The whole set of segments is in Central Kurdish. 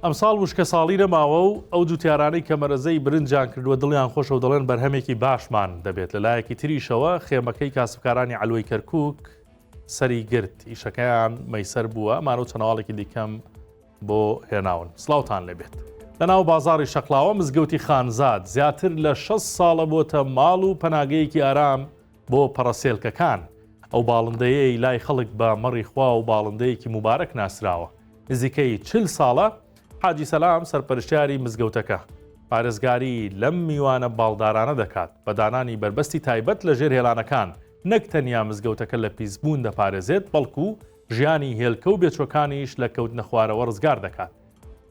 ئەمساڵ وشکە ساڵی نەماوە و ئەو جوتیارانەی کە مەرەزەی برنجیان کردووە دڵیان خۆشە و دەڵێن بەرهەمێکی باشمان دەبێت. لەلایەکی تریشەوە خێمەکەی کاسبکارانی علوەی کەرکووک سەری گرت، ئیشەکەیان مەیسەر بووە، ئەمانە و چەناوەڵێکی دیکەم بۆ هێناون. سڵاوتان لێبێت. لەناو بازاڕی شەقلاوە مزگەوتی خانزاد زیاتر لە 6 ساڵە بۆتە ماڵ و پەناگەیەکی ئارام بۆ پەڕەسێلکەکان. ئەو باڵندەیەی لای خەڵک بە مەڕی خوا و باڵندەیەکی مبارەک ناسراوە. نزیکەی 40 ساڵە حاجی سەلام سەرپەرشتیاری مزگەوتەکە پارێزگاری لەم میوانە باڵدارانە دەکات بە دانانی بربەستی تایبەت لە ژێر هێلانەکان. نەک تەنیا مزگەوتەکە لە پیسبوون دەپارێزێت، بەڵکو ژیانی هێلکە و بێچۆکانیش لە کەوتنە خوارەوە ڕزگار دەکات.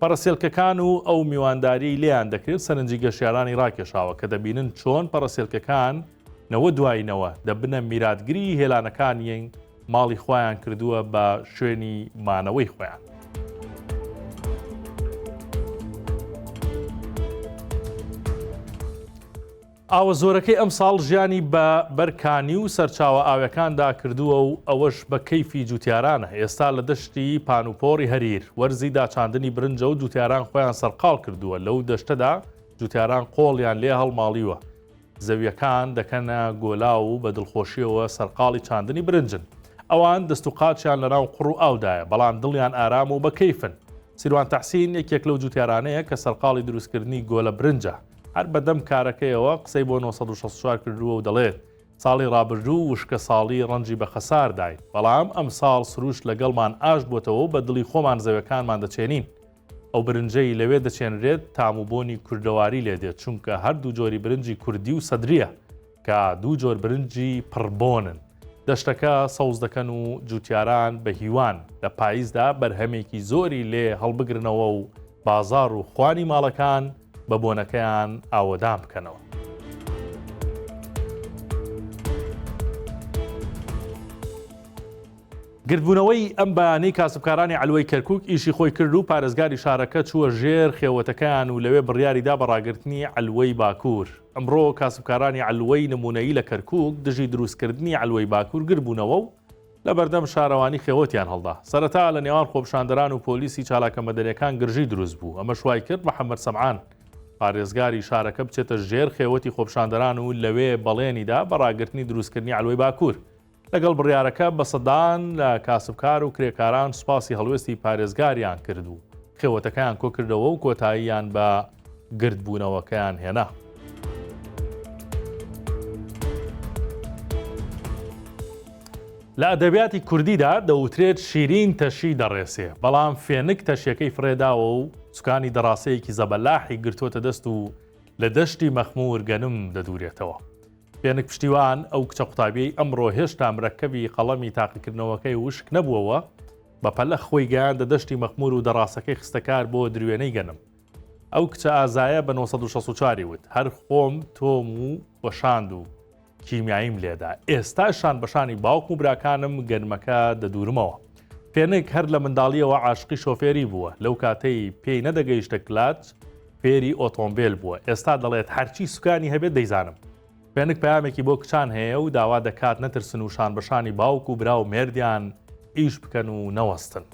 پەڕەسێلکەکان و ئەو میوانداری لێیان دەکرێت سەرنجی گەشتیارانی ڕاکێشاوە کە دەبینن چۆن پەڕەسێلکەکان نەوە دوایینەوە دەبنە میراتگری هێلانەکانیان ماڵی خۆیان کردووە بە شوێنی مانەوەی خۆیان. ئاوە زۆرەکەی ئەم ساڵ ژیانی بە بەرکانی و سەرچاوە ئاوەکاندا کردووە و ئەوەش بە کەیفی جوتیارانە. ئێستا لە دەشتی پانوپۆری هەریر وەرزی داچاندنی برنجە و جوتیاران خۆیان سەرقاڵ کردووە. لەو دەشتەدا جوتیاران قۆڵیان لێ هەڵماڵیوە، زەویەکان دەکەنە گۆلا و بە دڵخۆشیەوە سەرقاڵی چاندنی برنجن. ئەوان دەست و قاچیان لەناو قڕ و ئاودایە، بەڵام دڵیان ئارام و بە کەیفن. سیروان تەحسین یەکێک لەو جوتیارانەیە کە سەرقاڵی دروستکردنی گۆلە برنجە. هەر بەدەم کارەکەیەوە قسەی بۆ 1964 کردووە و دەڵێت ساڵی ڕابردوو وشکە ساڵی ڕەنجی بە خەسار داین، بەڵام ئەم ساڵ سروش لەگەڵمان ئاش بۆتەوە و بە دڵی خۆمان زەوەکانمان دەچێنین. ئەو برنجەی لەوێ دەچێنرێت تاموبۆنی کوردەواری لێدێت، چونکە هەردوو جۆری برنجی کوردی و سەدریە کە دوو جۆر برنجی پڕبۆنن. دەشتەکە سەوز دەکەن و جوتیاران بە هیوان لە پاییزدا بەرهەمێکی زۆری لێ هەڵبگرنەوە و بازاڕ و خوانی ماڵەکان بە بۆنەکەیان ئاوەدان بکەنەوە. گردبوونەوەی ئەم بەیانەی کاسبکارانی علوەی کەرکووک ئیشی خۆی کرد و پارێزگاری شارەکە چووە ژێر خێوەتەکان و لەوێ بڕیاریدا بە ڕاگررتنی علوەی باکوور. ئەمڕۆ کاسبکارانی علوەی نمونەیی لە کەرکووک دژی دروستکردنی علوەی باکوور گربوونەوە و لە بەردەم شارەوانی خێوەتیان هەڵدا. سەرەتا لە نێوان خۆپشاندەران و پۆلیسی چالاکە مەدەنیەکان گرژی دروست بوو. ئەمە شوای کرد محەممەد سەمعان پارێزگاری شارەکە بچێتە ژێر خێوەتی خۆپشاندەران و لەوێ بەڵێنیدا بە ڕاگررتنی دروستکردنی علوەی باکوور. لەگەڵ بڕیارەکە بە سەدان لە کاسبکار و کرێکاران سوپاسی هەڵوێستی پارێزگاریان کرد و خێوەتەکەیان کۆکردەوە و کۆتاییان بە گردبوونەوەکەیان هێنا. لە ئەدەبیاتی کوردیدا دەوترێت شیرین تەشی دەڕێسێ، بەڵام فێنک تەشیەکەی فرێداوە و سوکانی دەڕاستەیەکی زەبەلاحی گرتوۆتە دەست و لە دەشتی مەخمور گەنم دەدورێتەوە. فێنک پشتیوان ئەو کچە قوتابیەی ئەمڕۆ هێشتا مرەکەبی قەڵەمی تاقیکردنەوەکەی وشک نەبووەوە بە پەلە خۆی گەیاندە دەشتی مەخمور و دەڕاستەکەی خستەکار بۆ دروێنەی گەنم. ئەو کچە ئازایە بە 1964 وت هەر خۆم تۆم و وەشاند و کیمیاییم لێدا، ئێستاشان بەشانی باوکم و براکانم گەنمەکە دەدورمەوە. فێنک هەر لە منداڵیەوە عاشقی شۆفێری بووە، لەو کاتەی پێی نەدەگەیشتە کلات فێری ئۆتۆمبیل بووە، ئێستا دەڵێت هەرچی سوکانی هەبێت دەیزانم. فێنک پەیامێکی بۆ کچان هەیە و داوا دەکات نەترسن و شان بەشانی باوک و برا و مێردیان ئیش بکەن و نەوەستن.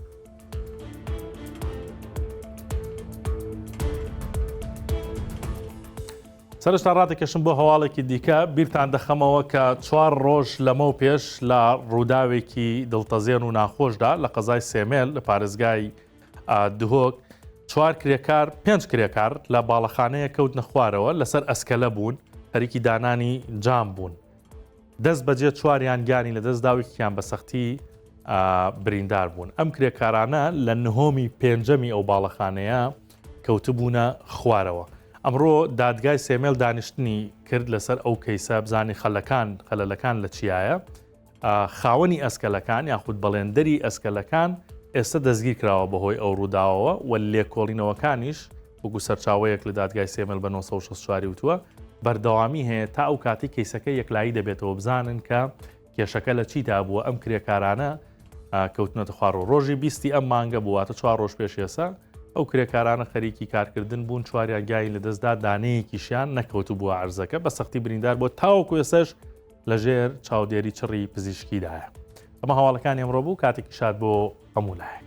سەرشتا ڕاتێکەشم بۆ هەواڵێکی دیکە بیرتان دەخەمەوە کە 4 ڕۆژ لەمە و پێش لە ڕووداوێکی دڵتەزێن و ناخۆشدا لە قەزای سێمێل لە پارێزگای دهۆک 5 کرێکار لە باڵەخانەیە کەوتنە خوارەوە لەسەر ئەسکەلە بوون، هەریکی دانانی جام بوون. دەست بەجێ 4یان گیانی لە دەست داوێکیان بە سەختی بریندار بوون. ئەم کرێکارانە لە نهۆمی 5ەمی ئەو باڵەخانەیە کەوتبوونە خوارەوە. ئەمڕۆ دادگای سێمێل دانیشتنی کرد لەسەر ئەو کەیسە بزانی خەلەلەکان لە چیایە. خاوەنی ئەسکەلەکان یاخود بەڵێندەری ئەسکەلەکان ئێستا دەستگیر کراوە بەهۆی ئەو ڕووداوەوە و لێکۆڵینەوەکانیش وەکو سەرچاوەیەک لە دادگای سێمێل بە 1964 وتووە بەردەوامی هەیە تا ئەو کاتی کەیسەکە یەکلایی دەبێتەوە بزانن کە کێشەکە لە چیدا بووە. ئەم کرێکارانە کەوتنەتە خوار و ڕۆژی 20 ئەم مانگە بوواتە 4 ڕۆژ پێش ئێستا ئەو کرێکارانە خەریکی کارکردن بوون، 4یان گیانی لە دەستدا دانەیەکیشیان نەکەوت بووە عەرزەکە بە سەختی بریندار بۆ تاوەکو ێسەش لەژێر چاودێری چڕی پزیشکیدایە. ئەمە هەواڵەکانی ئەمڕۆ بوو، کاتێکی شاد بۆ هەموو لایەک.